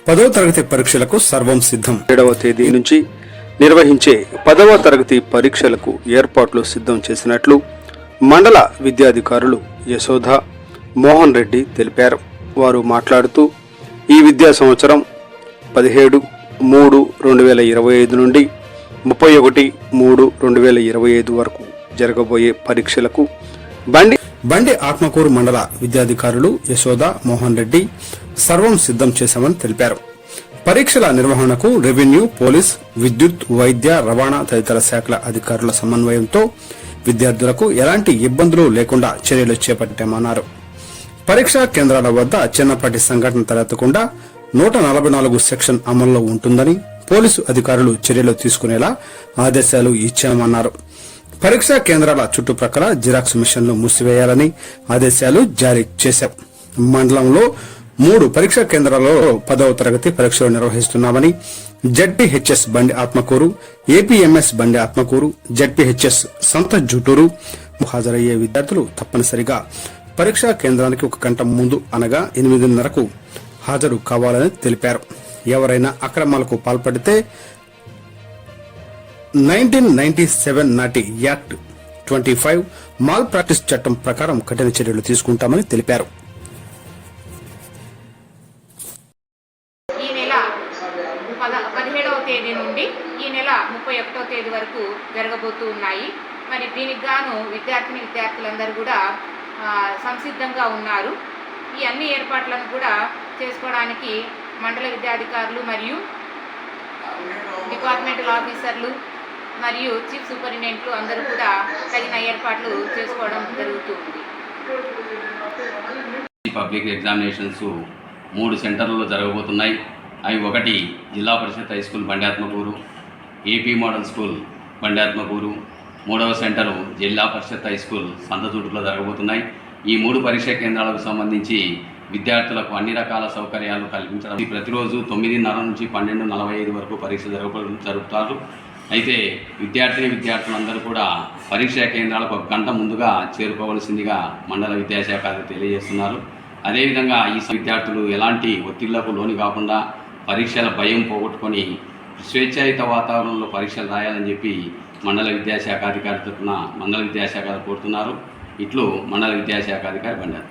10వ తరగతి పరీక్షలకు సర్వం సిద్ధం. 7వ తేదీ నుంచి నిర్వహించే 10వ తరగతి పరీక్షలకు ఏర్పాట్లు సిద్ధం చేసినట్లు మండల విద్యాధికారులు యశోద మోహన్ రెడ్డి తెలిపారు. వారు మాట్లాడుతూ ఈ విద్యా సంవత్సరం 17/3/2025 నుండి 31/3/2025 వరకు జరగబోయే పరీక్షలకు బండి ఆత్మకూరు మండల విద్యాధికారులు యశోద మోహన్ రెడ్డి సర్వం సిద్ధం చేశామని తెలిపారు. పరీక్షల నిర్వహణకు రెవెన్యూ, పోలీస్, విద్యుత్, వైద్య, రవాణా తదితర శాఖల అధికారుల సమన్వయంతో విద్యార్థులకు ఎలాంటి ఇబ్బందులు లేకుండా చర్యలు చేపట్టామన్నారు. పరీక్షా కేంద్రాల వద్ద చిన్నపాటి సంఘటన తలెత్తకుండా 144 సెక్షన్ అమల్లో ఉంటుందని పోలీసు అధికారులు చర్యలు తీసుకునేలా ఆదేశాలు ఇచ్చామన్నారు. పరీక్షా కేంద్రాల చుట్టుప్రక్కల జిరాక్స్ మిషన్లు మూసివేయాలని ఆదేశాలు జారీ చేశారు. మండలంలో 3 పరీక్షా కేంద్రాలలో 10వ తరగతి పరీక్షలు నిర్వహిస్తున్నామని జెడ్పీహెచ్ఎస్ బండి ఆత్మకూరు, ఏపీఎంఎస్ బండి ఆత్మకూరు, జెడ్పీహెచ్ఎస్ సంత జూటూరు హాజరయ్యే విద్యార్థులు తప్పనిసరిగా పరీక్షా కేంద్రానికి 1 గంట ముందు అనగా 8:30కు హాజరు కావాలని తెలిపారు. ఎవరైనా అక్రమాలకు పాల్పడితే 1997 నాటి యాక్ట్ 25 మాల్ ప్రాక్టీస్ చట్టం ప్రకారం కఠిన చర్యలు తీసుకుంటామని తెలిపారు. ఈ నెల 17వ తేదీ నుండి ఈ నెల 31వ తేదీ వరకు జరగబోతూ ఉన్నాయి. మరి దీనికి గాను విద్యార్థులందరూ కూడా సంసిద్ధంగా ఉన్నారు. ఈ అన్ని ఏర్పాట్లను కూడా చేసుకోవడానికి మండల విద్యాధికారులు మరియు డిపార్ట్మెంటల్ ఆఫీసర్లు మరియు చీఫ్ సూపరింటెండెంట్లు అందరూ కూడా తగిన ఏర్పాట్లు చేసుకోవడం జరుగుతుంది. పబ్లిక్ ఎగ్జామినేషన్స్ 3 సెంటర్లలో జరగబోతున్నాయి. అవి 1 జిల్లా పరిషత్ హై స్కూల్ బండి ఆత్మకూరు, ఏపీ మోడల్ స్కూల్ బండి ఆత్మకూరు, 3వ సెంటరు జిల్లా పరిషత్ హై స్కూల్ సంతజూటులో జరగబోతున్నాయి. ఈ 3 పరీక్షా కేంద్రాలకు సంబంధించి విద్యార్థులకు అన్ని రకాల సౌకర్యాలు కల్పించడం. ప్రతిరోజు 9:30 నుంచి 12:45 వరకు పరీక్ష జరుపుతారు. అయితే విద్యార్థులందరూ కూడా పరీక్షా కేంద్రాలకు 1 గంట ముందుగా చేరుకోవాల్సిందిగా మండల విద్యాశాఖ తెలియజేస్తున్నారు. అదేవిధంగా ఈ విద్యార్థులు ఎలాంటి ఒత్తిళ్లకు లోను కాకుండా పరీక్షల భయం పోగొట్టుకొని స్వేచ్ఛాయుత వాతావరణంలో పరీక్షలు రాయాలని చెప్పి మండల విద్యాశాఖ అధికారి తరఫున మండల విద్యాశాఖ కోరుతున్నారు. ఇట్లు మండల విద్యాశాఖ అధికారి బండారు.